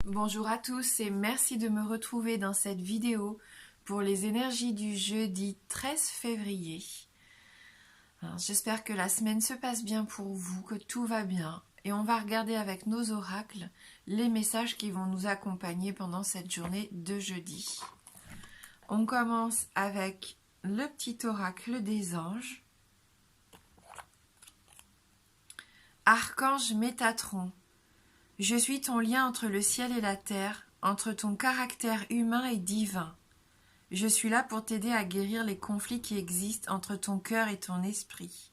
Bonjour à tous et merci de me retrouver dans cette vidéo pour les énergies du jeudi 13 février. J'espère que la semaine se passe bien pour vous, que tout va bien. Et on va regarder avec nos oracles les messages qui vont nous accompagner pendant cette journée de jeudi. On commence avec le petit oracle des anges. Archange Métatron, je suis ton lien entre le ciel et la terre, entre ton caractère humain et divin. Je suis là pour t'aider à guérir les conflits qui existent entre ton cœur et ton esprit.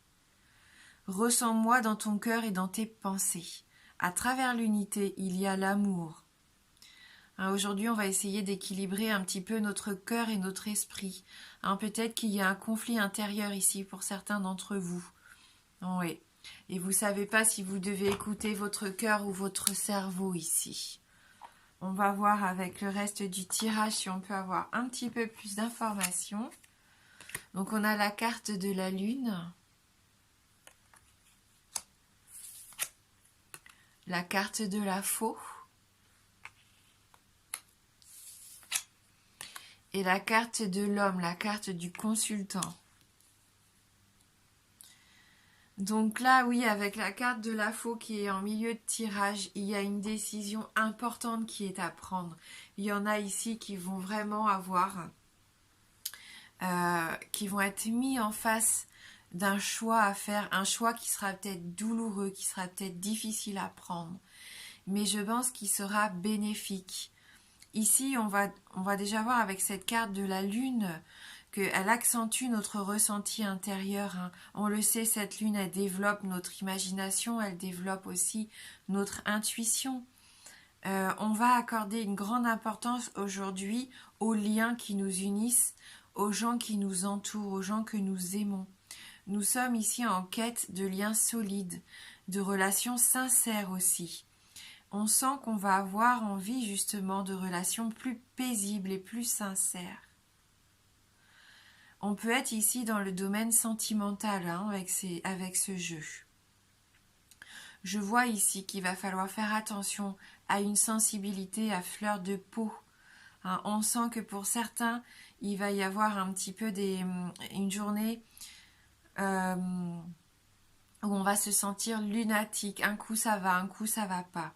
Ressens-moi dans ton cœur et dans tes pensées. À travers l'unité, il y a l'amour. Aujourd'hui, on va essayer d'équilibrer un petit peu notre cœur et notre esprit. Peut-être qu'il y a un conflit intérieur ici pour certains d'entre vous. Oui. Et vous ne savez pas si vous devez écouter votre cœur ou votre cerveau ici. On va voir avec le reste du tirage si on peut avoir un petit peu plus d'informations. Donc on a la carte de la lune, la carte de la faux et la carte de l'homme, la carte du consultant. Donc là, oui, avec la carte de la faux qui est en milieu de tirage, il y a une décision importante qui est à prendre. Il y en a ici qui vont vraiment avoir, qui vont être mis en face d'un choix à faire, un choix qui sera peut-être douloureux, qui sera peut-être difficile à prendre, mais je pense qu'il sera bénéfique. Ici, on va déjà voir avec cette carte de la lune qu'elle accentue notre ressenti intérieur. On le sait, cette lune, elle développe notre imagination, elle développe aussi notre intuition. On va accorder une grande importance aujourd'hui aux liens qui nous unissent, aux gens qui nous entourent, aux gens que nous aimons. Nous sommes ici en quête de liens solides, de relations sincères aussi. On sent qu'on va avoir envie justement de relations plus paisibles et plus sincères. On peut être ici dans le domaine sentimental avec ce jeu. Je vois ici qu'il va falloir faire attention à une sensibilité à fleur de peau. On sent que pour certains, il va y avoir un petit peu une journée où on va se sentir lunatique. Un coup ça va, un coup ça va pas.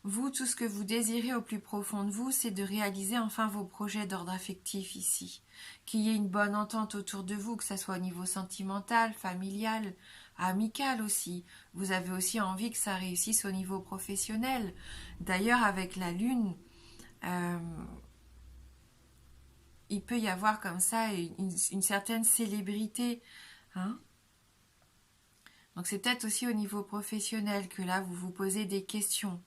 Vous, tout ce que vous désirez au plus profond de vous, c'est de réaliser enfin vos projets d'ordre affectif ici. Qu'il y ait une bonne entente autour de vous, que ce soit au niveau sentimental, familial, amical aussi. Vous avez aussi envie que ça réussisse au niveau professionnel. D'ailleurs, avec la lune, il peut y avoir comme ça une certaine célébrité. Donc c'est peut-être aussi au niveau professionnel que là, vous vous posez des questions.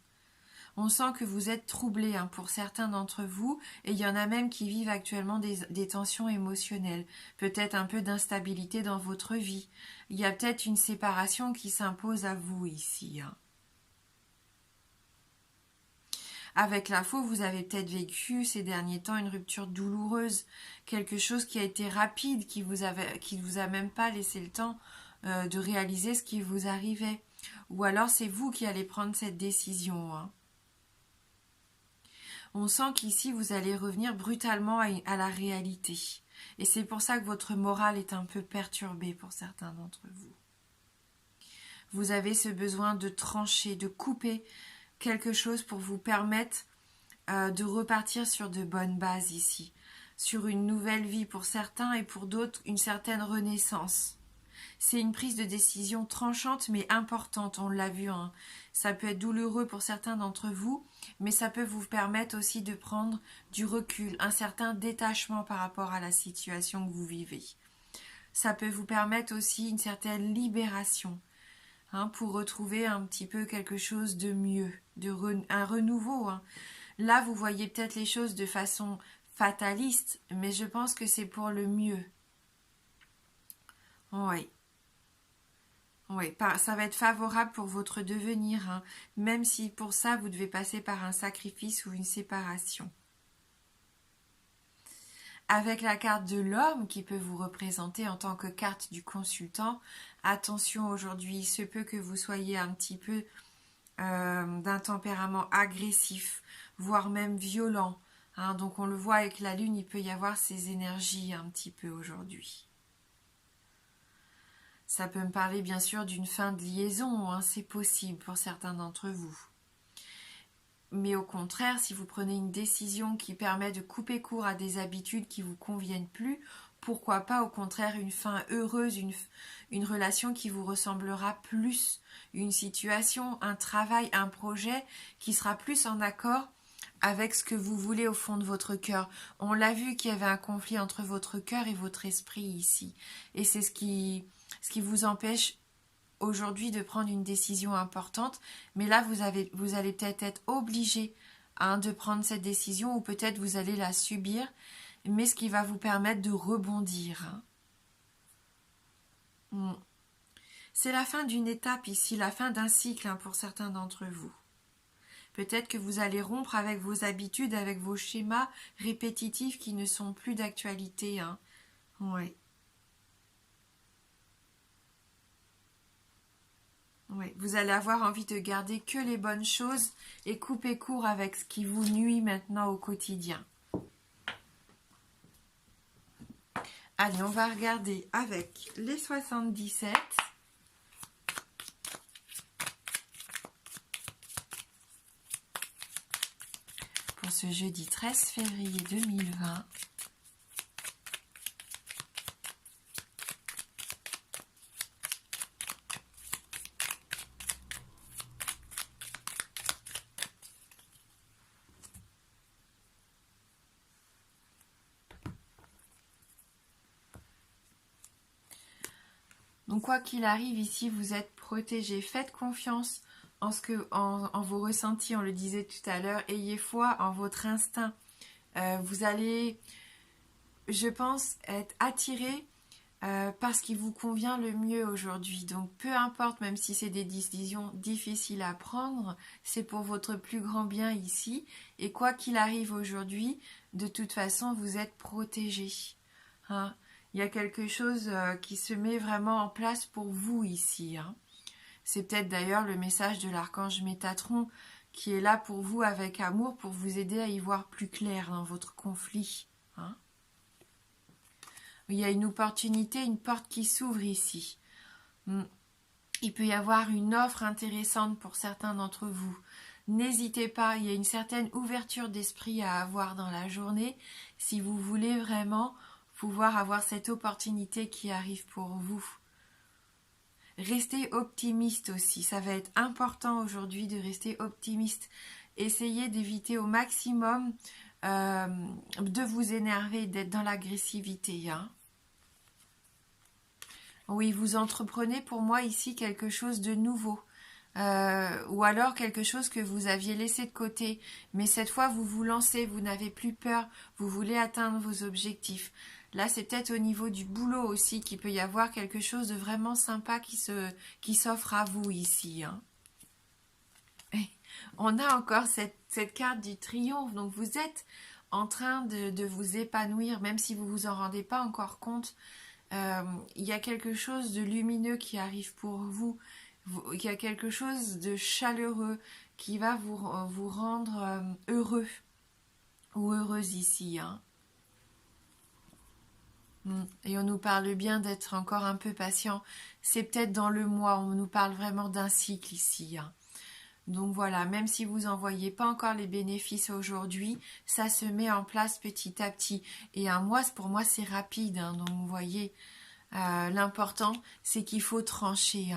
On sent que vous êtes troublé pour certains d'entre vous, et il y en a même qui vivent actuellement des tensions émotionnelles, peut-être un peu d'instabilité dans votre vie. Il y a peut-être une séparation qui s'impose à vous ici. Avec la faux, vous avez peut-être vécu ces derniers temps une rupture douloureuse, quelque chose qui a été rapide, qui vous a même pas laissé le temps de réaliser ce qui vous arrivait. Ou alors c'est vous qui allez prendre cette décision. On sent qu'ici, vous allez revenir brutalement à la réalité. Et c'est pour ça que votre morale est un peu perturbée pour certains d'entre vous. Vous avez ce besoin de trancher, de couper quelque chose pour vous permettre de repartir sur de bonnes bases ici. Sur une nouvelle vie pour certains et pour d'autres, une certaine renaissance. C'est une prise de décision tranchante mais importante, on l'a vu. Ça peut être douloureux pour certains d'entre vous, mais ça peut vous permettre aussi de prendre du recul, un certain détachement par rapport à la situation que vous vivez. Ça peut vous permettre aussi une certaine libération, pour retrouver un petit peu quelque chose de mieux, un renouveau. Là, vous voyez peut-être les choses de façon fataliste, mais je pense que c'est pour le mieux. Oui. Oui, ça va être favorable pour votre devenir, même si pour ça vous devez passer par un sacrifice ou une séparation. Avec la carte de l'homme qui peut vous représenter en tant que carte du consultant, attention aujourd'hui, il se peut que vous soyez un petit peu d'un tempérament agressif, voire même violent. Hein, donc on le voit avec la lune, il peut y avoir ces énergies un petit peu aujourd'hui. Ça peut me parler bien sûr d'une fin de liaison, hein, c'est possible pour certains d'entre vous. Mais au contraire, si vous prenez une décision qui permet de couper court à des habitudes qui vous conviennent plus, pourquoi pas au contraire une fin heureuse, une relation qui vous ressemblera plus, une situation, un travail, un projet qui sera plus en accord avec ce que vous voulez au fond de votre cœur. On l'a vu qu'il y avait un conflit entre votre cœur et votre esprit ici. Et c'est ce qui vous empêche aujourd'hui de prendre une décision importante, mais là vous allez peut-être être obligé de prendre cette décision, ou peut-être vous allez la subir, mais ce qui va vous permettre de rebondir. C'est la fin d'une étape ici, la fin d'un cycle pour certains d'entre vous. Peut-être que vous allez rompre avec vos habitudes, avec vos schémas répétitifs qui ne sont plus d'actualité. Ouais. Oui, vous allez avoir envie de garder que les bonnes choses et couper court avec ce qui vous nuit maintenant au quotidien. Allez, on va regarder avec les 77. Pour ce jeudi 13 février 2020. Donc quoi qu'il arrive ici, vous êtes protégé. Faites confiance en vos ressentis, on le disait tout à l'heure. Ayez foi en votre instinct. Vous allez, je pense, être attiré par ce qui vous convient le mieux aujourd'hui. Donc peu importe, même si c'est des décisions difficiles à prendre, c'est pour votre plus grand bien ici. Et quoi qu'il arrive aujourd'hui, de toute façon, vous êtes protégé. Il y a quelque chose qui se met vraiment en place pour vous ici. C'est peut-être d'ailleurs le message de l'archange Métatron qui est là pour vous avec amour, pour vous aider à y voir plus clair dans votre conflit. Il y a une opportunité, une porte qui s'ouvre ici. Il peut y avoir une offre intéressante pour certains d'entre vous. N'hésitez pas, il y a une certaine ouverture d'esprit à avoir dans la journée si vous voulez vraiment pouvoir avoir cette opportunité qui arrive pour vous. Restez optimiste aussi, ça va être important aujourd'hui de rester optimiste. Essayez d'éviter au maximum de vous énerver, d'être dans l'agressivité. Oui, vous entreprenez pour moi ici quelque chose de nouveau. Ou alors quelque chose que vous aviez laissé de côté. Mais cette fois, vous vous lancez, vous n'avez plus peur, vous voulez atteindre vos objectifs. Là, c'est peut-être au niveau du boulot aussi qu'il peut y avoir quelque chose de vraiment sympa qui s'offre à vous ici. On a encore cette carte du triomphe, donc vous êtes en train de vous épanouir, même si vous ne vous en rendez pas encore compte. Il y a quelque chose de lumineux qui arrive pour vous. Il y a quelque chose de chaleureux qui va vous rendre heureux ou heureuse ici. Et on nous parle bien d'être encore un peu patient. C'est peut-être dans le mois, on nous parle vraiment d'un cycle ici. Donc voilà, même si vous n'en voyez pas encore les bénéfices aujourd'hui, ça se met en place petit à petit. Et un mois, pour moi, c'est rapide. Donc vous voyez, l'important, c'est qu'il faut trancher.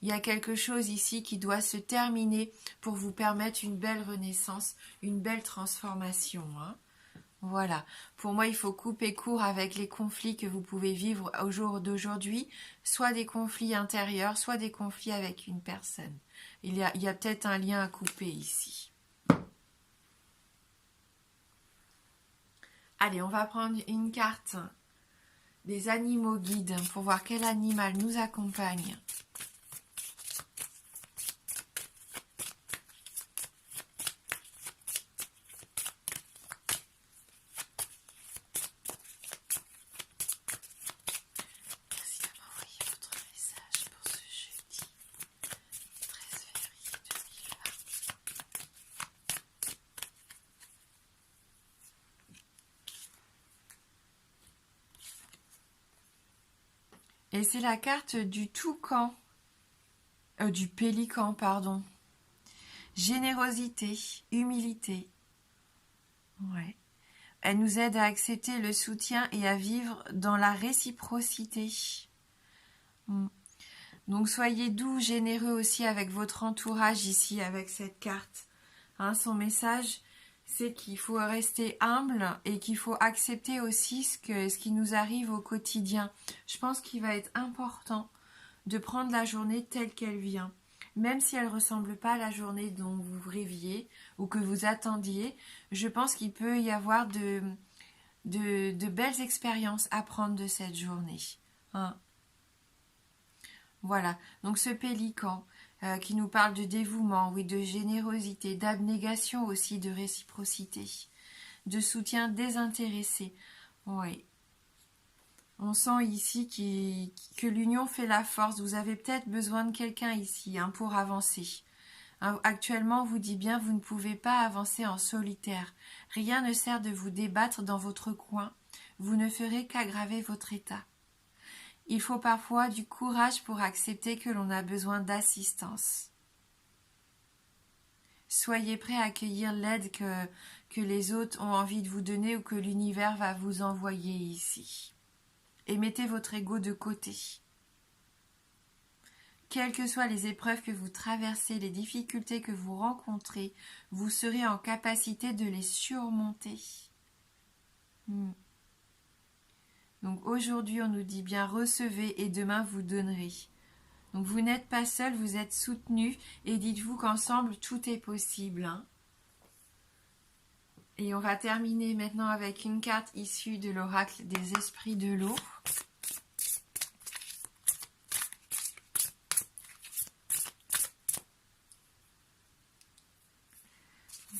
Il y a quelque chose ici qui doit se terminer pour vous permettre une belle renaissance, une belle transformation. Voilà, pour moi il faut couper court avec les conflits que vous pouvez vivre au jour d'aujourd'hui, soit des conflits intérieurs, soit des conflits avec une personne. Il y a peut-être un lien à couper ici. Allez, on va prendre une carte des animaux guides pour voir quel animal nous accompagne. Et c'est la carte du toucan, du pélican, pardon. Générosité, humilité. Ouais. Elle nous aide à accepter le soutien et à vivre dans la réciprocité. Donc soyez doux, généreux aussi avec votre entourage ici, avec cette carte. Son message, c'est qu'il faut rester humble et qu'il faut accepter aussi ce qui nous arrive au quotidien. Je pense qu'il va être important de prendre la journée telle qu'elle vient. Même si elle ne ressemble pas à la journée dont vous rêviez ou que vous attendiez, je pense qu'il peut y avoir de belles expériences à prendre de cette journée. Voilà, donc ce pélican qui nous parle de dévouement, oui, de générosité, d'abnégation aussi, de réciprocité, de soutien désintéressé. Oui. On sent ici que l'union fait la force. Vous avez peut-être besoin de quelqu'un ici pour avancer. Actuellement, on vous dit bien, vous ne pouvez pas avancer en solitaire. Rien ne sert de vous débattre dans votre coin. Vous ne ferez qu'aggraver votre état. Il faut parfois du courage pour accepter que l'on a besoin d'assistance. Soyez prêts à accueillir l'aide que les autres ont envie de vous donner ou que l'univers va vous envoyer ici. Et mettez votre ego de côté. Quelles que soient les épreuves que vous traversez, les difficultés que vous rencontrez, vous serez en capacité de les surmonter. Donc aujourd'hui, on nous dit bien recevez et demain vous donnerez. Donc vous n'êtes pas seul, vous êtes soutenu et dites-vous qu'ensemble tout est possible. Et on va terminer maintenant avec une carte issue de l'oracle des esprits de l'eau.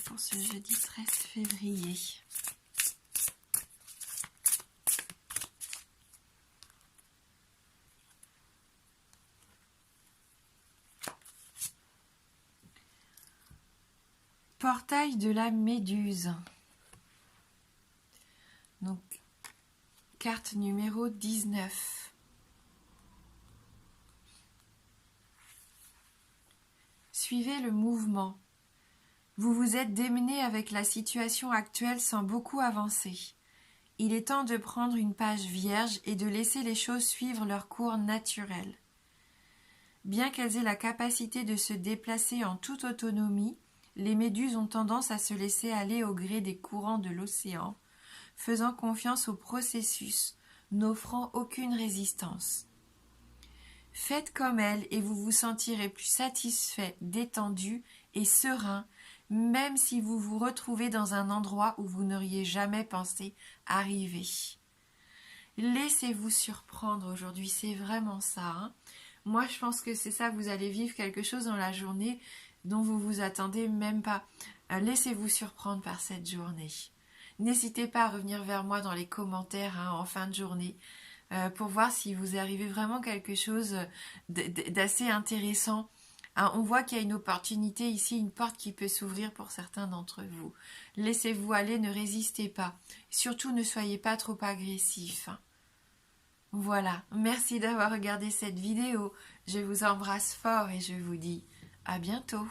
Pour ce jeudi 13 février. Portail de la Méduse. Donc, carte numéro 19. Suivez le mouvement. Vous vous êtes démené avec la situation actuelle sans beaucoup avancer. Il est temps de prendre une page vierge et de laisser les choses suivre leur cours naturel. Bien qu'elles aient la capacité de se déplacer en toute autonomie, les méduses ont tendance à se laisser aller au gré des courants de l'océan, faisant confiance au processus, n'offrant aucune résistance. Faites comme elles et vous vous sentirez plus satisfait, détendu et serein, même si vous vous retrouvez dans un endroit où vous n'auriez jamais pensé arriver. Laissez-vous surprendre aujourd'hui, c'est vraiment ça. Moi, je pense que c'est ça, vous allez vivre quelque chose dans la journée dont vous vous attendez même pas. Laissez-vous surprendre par cette journée. N'hésitez pas à revenir vers moi dans les commentaires en fin de journée pour voir si vous arrivez vraiment quelque chose d'assez intéressant. On voit qu'il y a une opportunité ici, une porte qui peut s'ouvrir pour certains d'entre vous. Laissez-vous aller, ne résistez pas. Surtout, ne soyez pas trop agressif. Voilà, merci d'avoir regardé cette vidéo. Je vous embrasse fort et je vous dis à bientôt.